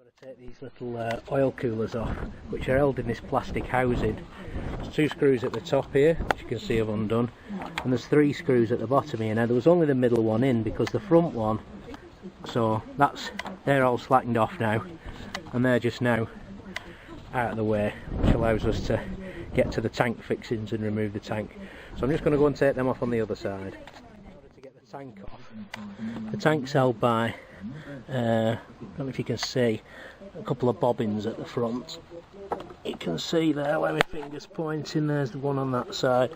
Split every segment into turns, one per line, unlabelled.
got to take these little oil coolers off, which are held in this plastic housing. There's 2 screws at the top here, which you can see I've undone, and there's 3 screws at the bottom here. Now there was only the middle one in because the front one, so they're all slackened off now, and they're just now out of the way, which allows us to get to the tank fixings and remove the tank. So I'm just going to go and take them off on the other side. In order to get the tank off, the tank's held by, I don't know if you can see, a couple of bobbins at the front. You can see there where my finger's pointing, there's the one on that side,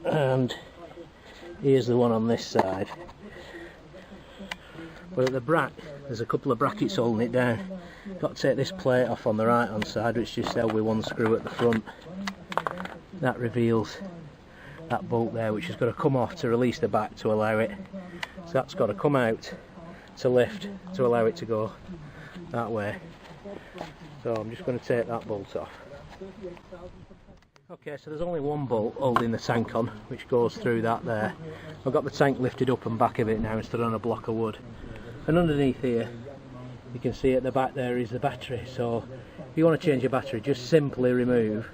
and here's the one on this side. But at the there's a couple of brackets holding it down. Got to take this plate off on the right hand side, which is just held with 1 screw at the front. That reveals that bolt there, which has got to come off to release the back to allow it. So that's got to come out to lift to allow it to go that way. So I'm just going to take that bolt off. Okay, so there's only 1 bolt holding the tank on, which goes through that there. I've got the tank lifted up and back of it now instead on a block of wood. And underneath here, you can see at the back there is the battery. So if you want to change your battery, just simply remove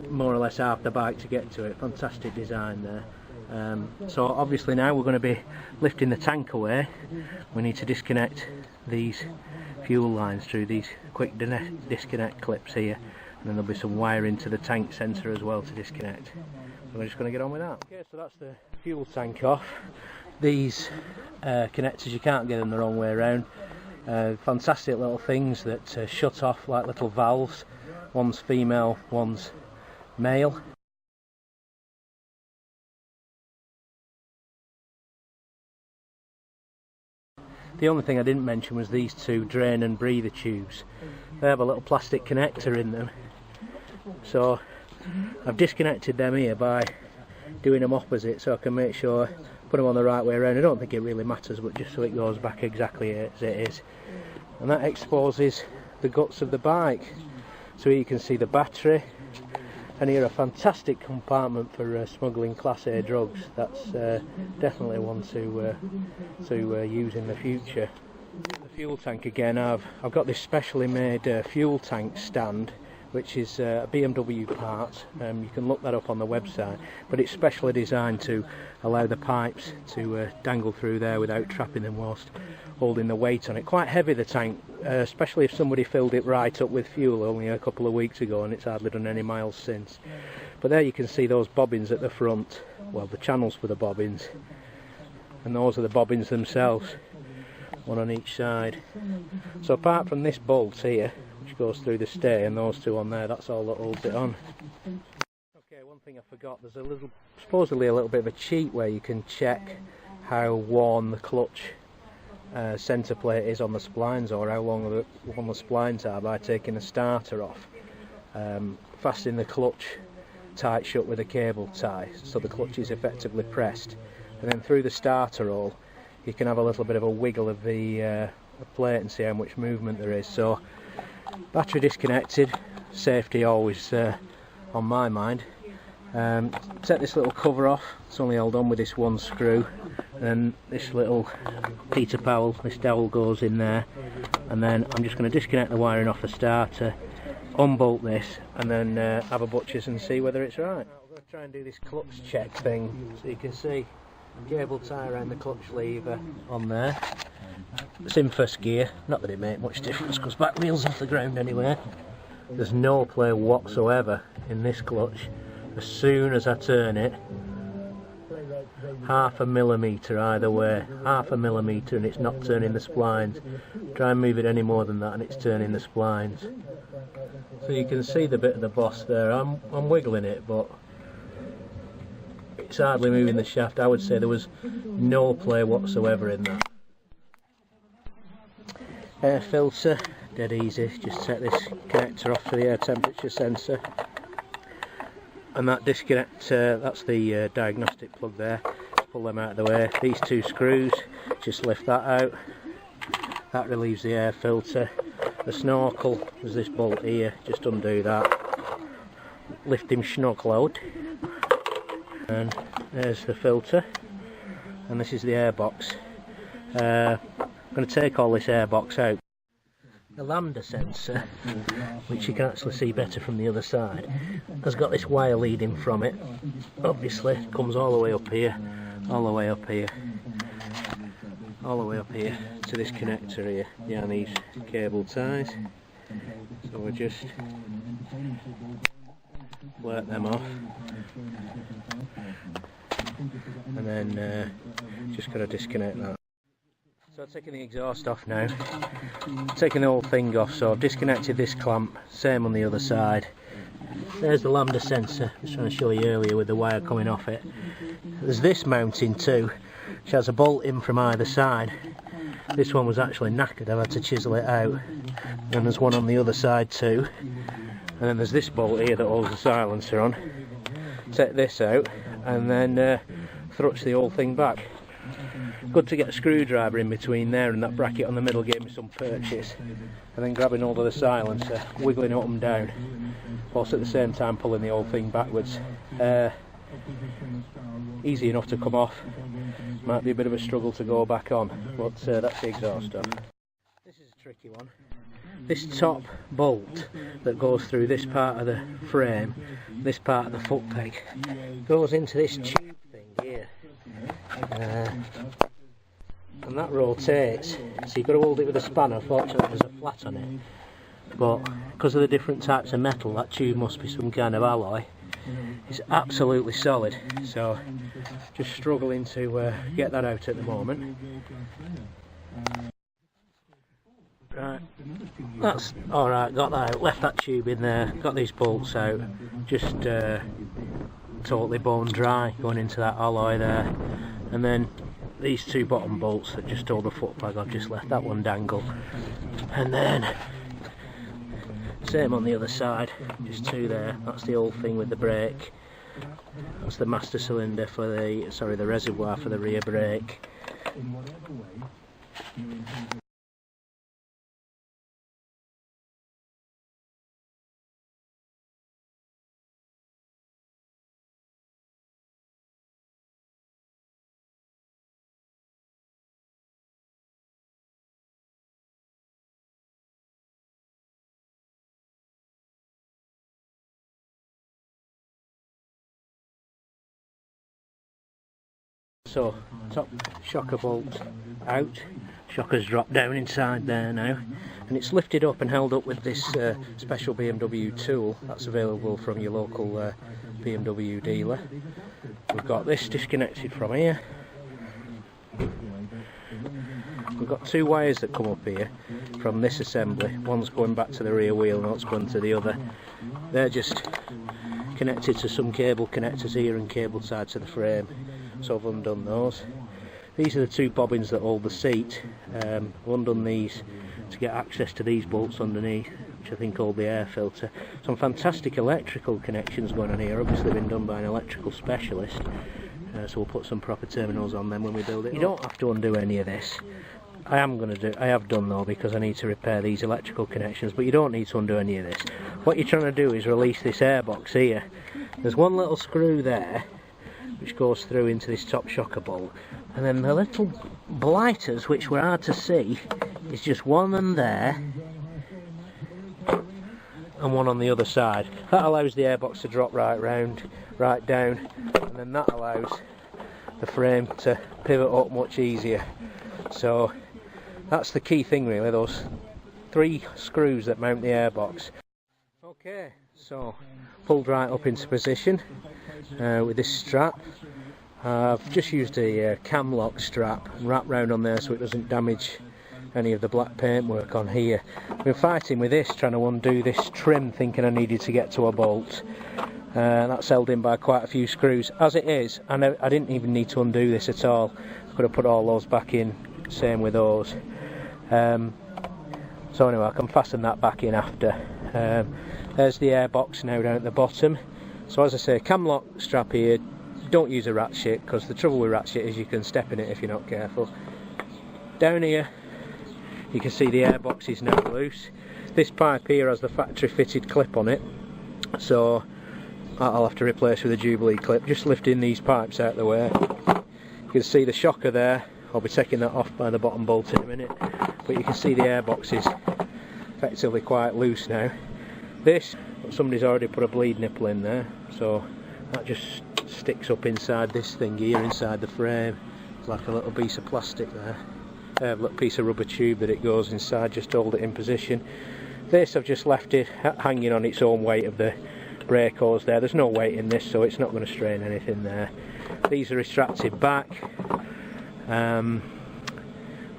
more or less half the bike to get to it. Fantastic design there. So obviously now we're going to be lifting the tank away. We need to disconnect these fuel lines through these quick disconnect clips here, and then there'll be some wiring to the tank sensor as well to disconnect. So we're just going to get on with that. Okay, so that's the fuel tank off. These connectors, you can't get them the wrong way around. Fantastic little things that shut off like little valves. One's female, one's male. The only thing I didn't mention was these 2 drain and breather tubes. They have a little plastic connector in them. So I've disconnected them here by doing them opposite so I can make sure I put them on the right way around. I don't think it really matters, but just so it goes back exactly as it is. And that exposes the guts of the bike. So here you can see the battery, and here a fantastic compartment for smuggling Class A drugs. That's definitely one to use in the future. The fuel tank again, I've got this specially made fuel tank stand, which is a BMW part. You can look that up on the website, but it's specially designed to allow the pipes to dangle through there without trapping them whilst holding the weight on it. Quite heavy, the tank, especially if somebody filled it right up with fuel only a couple of weeks ago, and it's hardly done any miles since. But there you can see those bobbins at the front, well, the channels for the bobbins, and those are the bobbins themselves, 1 on each side. So apart from this bolt here, which goes through the stay, and those 2 on there, that's all that holds it on. Okay, one thing I forgot, there's supposedly a little bit of a cheat where you can check how worn the clutch centre plate is on the splines, or how long the splines are, by taking the starter off, fastening the clutch tight shut with a cable tie, so the clutch is effectively pressed, and then through the starter hole you can have a little bit of a wiggle of the plate and see how much movement there is. So battery disconnected, safety always on my mind. Set this little cover off, it's only held on with this 1 screw, and this little Peter Powell, this dowel goes in there, and then I'm just going to disconnect the wiring off the starter, unbolt this, and then have a butcher's and see whether it's right. We're going to try and do this clutch check thing, so you can see cable tie around the clutch lever on there. It's in first gear, not that it makes much difference because back wheel's off the ground anyway. There's no play whatsoever in this clutch. As soon as I turn it, 0.5 millimetre either way, 0.5 millimetre, and it's not turning the splines. Try and move it any more than that and it's turning the splines. So you can see the bit of the boss there. I'm wiggling it, but it's hardly moving the shaft. I would say there was no play whatsoever in that. Air filter, dead easy. Just take this connector off to the air temperature sensor. And that disconnect, that's the diagnostic plug there. Pull them out of the way. These 2 screws, just lift that out. That relieves the air filter. The snorkel, there's this bolt here, just undo that. Lift him snorkel out. And there's the filter. And this is the air box. I'm going to take all this air box out. The lambda sensor, which you can actually see better from the other side, has got this wire leading from it. Obviously, it comes all the way up here, all the way up here, all the way up here to this connector here, behind these cable ties. So we'll just work them off, and then just got to disconnect that. So I've taken the exhaust off now, taking the whole thing off, so I've disconnected this clamp, same on the other side. There's the lambda sensor, I was trying to show you earlier with the wire coming off it. There's this mounting too, which has a bolt in from either side. This one was actually knackered, I've had to chisel it out. And there's one on the other side too. And then there's this bolt here that holds the silencer on. Take this out and then thrust the whole thing back. Good to get a screwdriver in between there, and that bracket on the middle gave me some purchase. And then grabbing hold of the silencer, wiggling up and down, whilst at the same time pulling the whole thing backwards. Easy enough to come off, might be a bit of a struggle to go back on, but that's the exhaust off. This is a tricky one. This top bolt that goes through this part of the frame, this part of the foot peg, goes into this tube thing here. And that rotates, so you've got to hold it with a spanner. Fortunately there's a flat on it, but because of the different types of metal, that tube must be some kind of alloy. It's absolutely solid, so just struggling to get that out at the moment. Right, that's alright, got that out, left that tube in there, got these bolts out, just totally bone dry going into that alloy there. And then these two bottom bolts that just hold the foot peg, I've just left that one dangle. And then same on the other side, just two there. That's the old thing with the brake. That's the master cylinder for the, sorry, the reservoir for the rear brake. So, top shocker bolt out, shocker's dropped down inside there now, and it's lifted up and held up with this special BMW tool that's available from your local BMW dealer. We've got this disconnected from here. We've got two wires that come up here from this assembly, one's going back to the rear wheel and one's going to the other. They're just connected to some cable connectors here and cable tied to the frame. So I've undone those. These are the two bobbins that hold the seat. I've undone these to get access to these bolts underneath, which I think hold the air filter. Some fantastic electrical connections going on here, obviously been done by an electrical specialist. So we'll put some proper terminals on them when we build it. You don't have to undo any of this. I have done though, because I need to repair these electrical connections, but you don't need to undo any of this. What you're trying to do is release this airbox here. There's one little screw there which goes through into this top shocker bolt, and then the little blighters, which were hard to see, is just one on there and one on the other side. That allows the airbox to drop right round, right down, and then that allows the frame to pivot up much easier. So that's the key thing really, those three screws that mount the airbox. Okay, so pulled right up into position with this strap. I've just used a cam lock strap and wrapped round on there so it doesn't damage any of the black paintwork on here. I've been fighting with this, trying to undo this trim, thinking I needed to get to a bolt. That's held in by quite a few screws. As it is, I didn't even need to undo this at all. I could have put all those back in, same with those. So anyway, I can fasten that back in after. There's the airbox now down at the bottom. So as I say, cam lock strap here, don't use a ratchet, because the trouble with ratchet is you can step in it if you're not careful. Down here you can see the airbox is now loose. This pipe here has the factory fitted clip on it, so I'll have to replace with a Jubilee clip. Just lifting these pipes out of the way. You can see the shocker there. I'll be taking that off by the bottom bolt in a minute, but you can see the airbox is effectively quite loose now. This, somebody's already put a bleed nipple in there, so that just sticks up inside this thing here, inside the frame. It's like a little piece of plastic there. A little piece of rubber tube that it goes inside, just to hold it in position. This, I've just left it hanging on its own weight of the brake hose there. There's no weight in this, so it's not going to strain anything there. These are extracted back.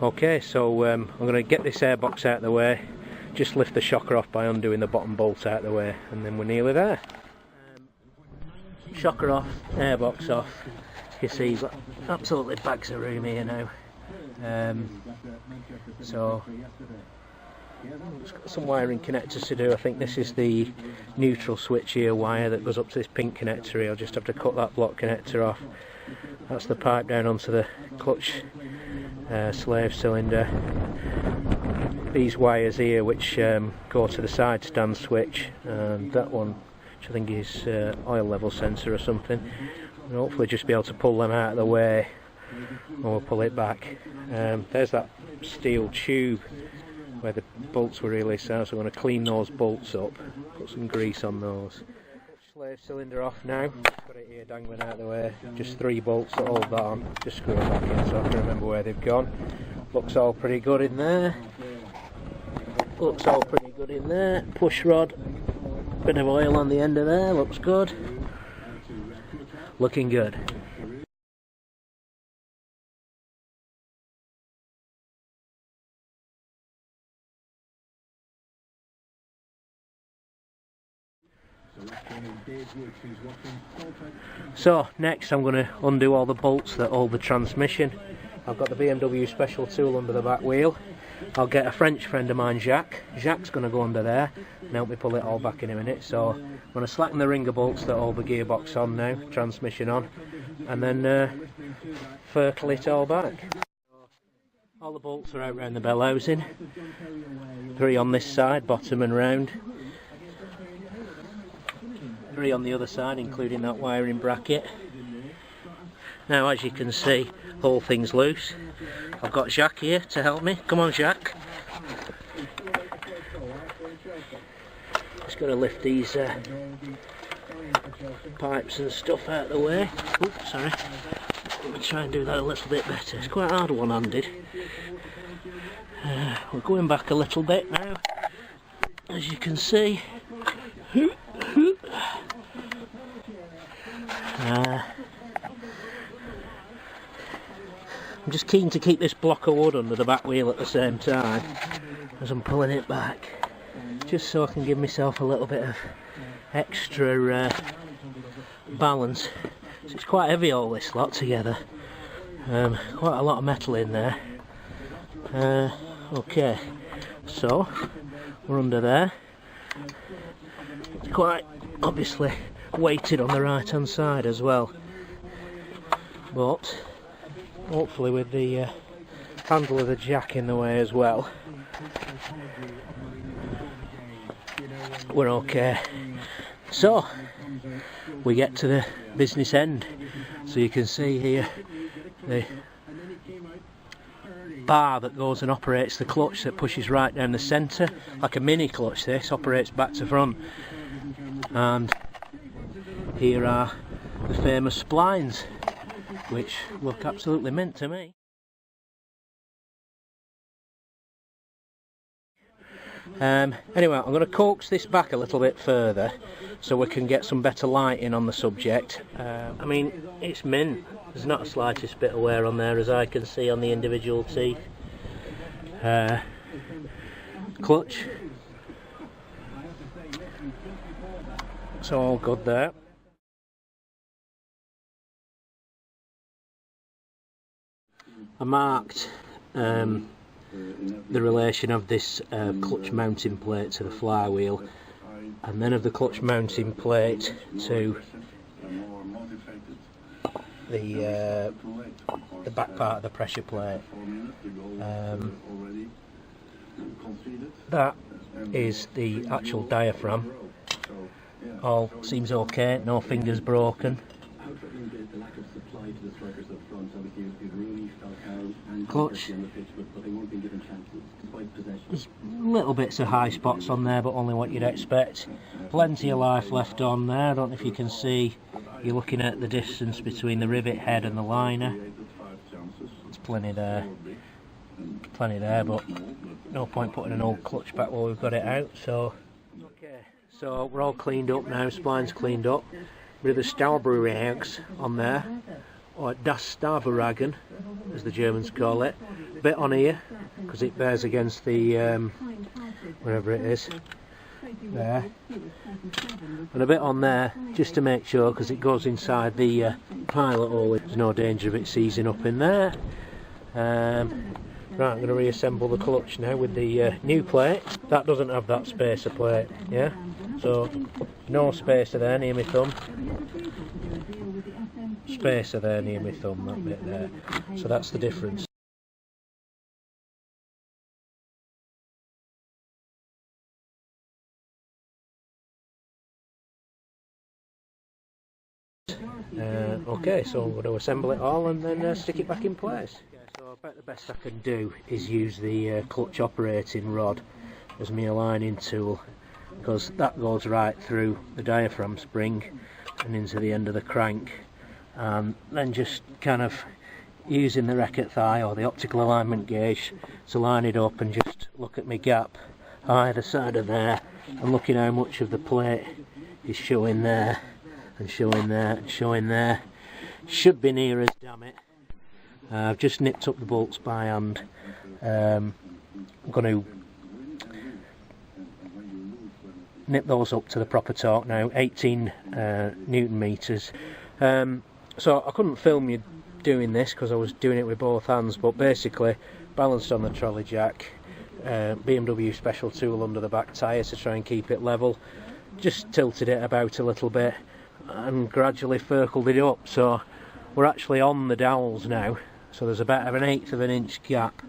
Okay, so I'm going to get this airbox out of the way, just lift the shocker off by undoing the bottom bolt out of the way, and then we're nearly there. Shocker off, airbox off. You see, you've got absolutely bags of room here now. So it's got some wiring connectors to do. I think this is the neutral switch here wire that goes up to this pink connector here. I'll just have to cut that block connector off. That's the pipe down onto the clutch slave cylinder. These wires here which go to the side stand switch, and that one, which I think is oil level sensor or something. And hopefully just be able to pull them out of the way, and we'll pull it back. There's that steel tube where the bolts were released out, so I'm going to clean those bolts up, put some grease on those. Slave cylinder off now, got it here dangling out of the way, just 3 bolts to hold that on, just screw it back in so I can remember where they've gone. Looks all pretty good in there, looks all pretty good in there. Push rod, bit of oil on the end of there, looks good, looking good. So next I'm going to undo all the bolts that hold the transmission. I've got the BMW special tool under the back wheel. I'll get a French friend of mine, Jacques. Jacques' going to go under there and help me pull it all back in a minute. So I'm going to slacken the ringer bolts that hold the gearbox on now, transmission on, and then fertle it all back. All the bolts are out round the bell housing. 3 on this side, bottom and round. 3 on the other side, including that wiring bracket. Now, as you can see, the whole thing's loose. I've got Jacques here to help me. Come on, Jacques. Just got to lift these pipes and stuff out of the way. Oops, sorry. Let me try and do that a little bit better. It's quite hard one-handed. We're going back a little bit now, as you can see. I'm just keen to keep this block of wood under the back wheel at the same time as I'm pulling it back, just so I can give myself a little bit of extra balance. So it's quite heavy, all this lot together. Quite a lot of metal in there. Okay, so we're under there. It's quite obviously weighted on the right hand side as well, but hopefully with the handle of the jack in the way as well, we're okay. So we get to the business end. So you can see here the bar that goes and operates the clutch that pushes right down the centre, like a mini clutch. This operates back to front, and here are the famous splines, which look absolutely mint to me. Anyway, I'm going to coax this back a little bit further so we can get some better lighting on the subject. I mean, it's mint. There's not the slightest bit of wear on there, as I can see on the individual teeth. Clutch. It's all good there. I marked the relation of this clutch mounting plate to the flywheel, and then of the clutch mounting plate to the back part of the pressure plate. That is the actual diaphragm. All seems okay, no fingers broken. Clutch There's little bits of high spots on there, but only what you'd expect. Plenty of life left on there. I don't know if you can see, you're looking at the distance between the rivet head and the liner. There's plenty there, but no point putting an old clutch back while we've got it out. So okay, so we're all cleaned up now, spline's cleaned up. Bit of the Stahlberg on there, or Das Stahlbergen as the Germans call it. A bit on here because it bears against the wherever it is there, and a bit on there just to make sure, because it goes inside the pilot hole. There's no danger of it seizing up in there. Right, I'm going to reassemble the clutch now with the new plate. That doesn't have that spacer plate, yeah? So, no spacer there near my thumb. Spacer there near my thumb, that bit there. So that's the difference. Okay, so I'm going to assemble it all and then stick it back in place. So about the best I can do is use the clutch operating rod as my aligning tool, because that goes right through the diaphragm spring and into the end of the crank, and then just kind of using the Reckitt thigh or the optical alignment gauge to line it up and just look at my gap either side of there and looking how much of the plate is showing there and showing there and showing there. Should be near as, damn it. I've just nipped up the bolts by hand. I'm going to nip those up to the proper torque now, 18 Newton meters. So I couldn't film you doing this because I was doing it with both hands, but basically balanced on the trolley jack, BMW special tool under the back tyre to try and keep it level, just tilted it about a little bit and gradually circled it up. So we're actually on the dowels now, so there's about an 1/8 of an inch gap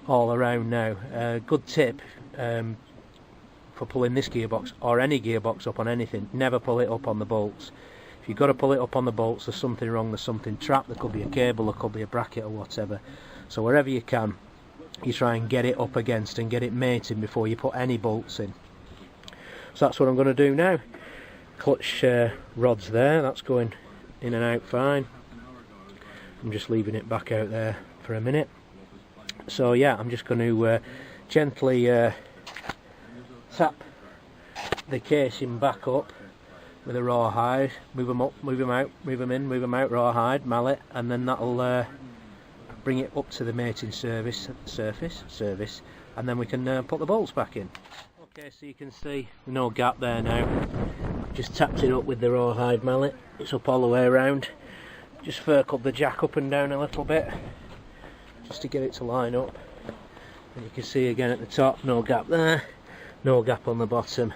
all around now. Good tip for pulling this gearbox or any gearbox up on anything: never pull it up on the bolts. If you've got to pull it up on the bolts, there's something wrong, there's something trapped. There could be a cable, there could be a bracket or whatever. So wherever you can, you try and get it up against and get it mating before you put any bolts in. So that's what I'm going to do now. Clutch rods there, that's going in and out fine. I'm just leaving it back out there for a minute. So yeah, I'm just going to gently tap the casing back up with a rawhide, move them up, move them out, move them in, move them out, rawhide, mallet, and then that'll bring it up to the mating surface, and then we can put the bolts back in. Okay, so you can see no gap there now. Just tapped it up with the rawhide mallet. It's up all the way around. Just circled the jack up and down a little bit just to get it to line up. And you can see again at the top, no gap there, no gap on the bottom.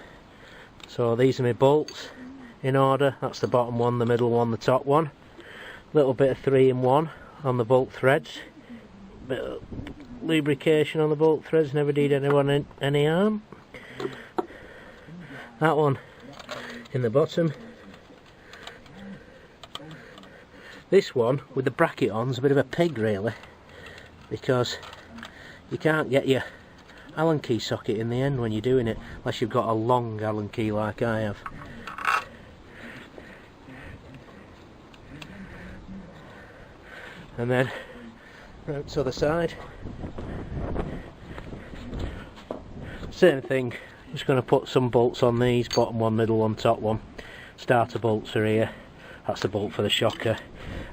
So these are my bolts in order. That's the bottom one, the middle one, the top one. Little bit of 3-in-1 on the bolt threads. Bit of lubrication on the bolt threads, never did anyone any harm. That one in the bottom. This one with the bracket on is a bit of a pig really, because you can't get your Allen key socket in the end when you're doing it, unless you've got a long Allen key like I have. And then round to the other side, same thing. Just going to put some bolts on these, bottom one, middle one, top one. Starter bolts are here. That's the bolt for the shocker.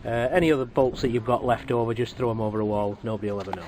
Any other bolts that you've got left over, just throw them over a wall, nobody will ever know.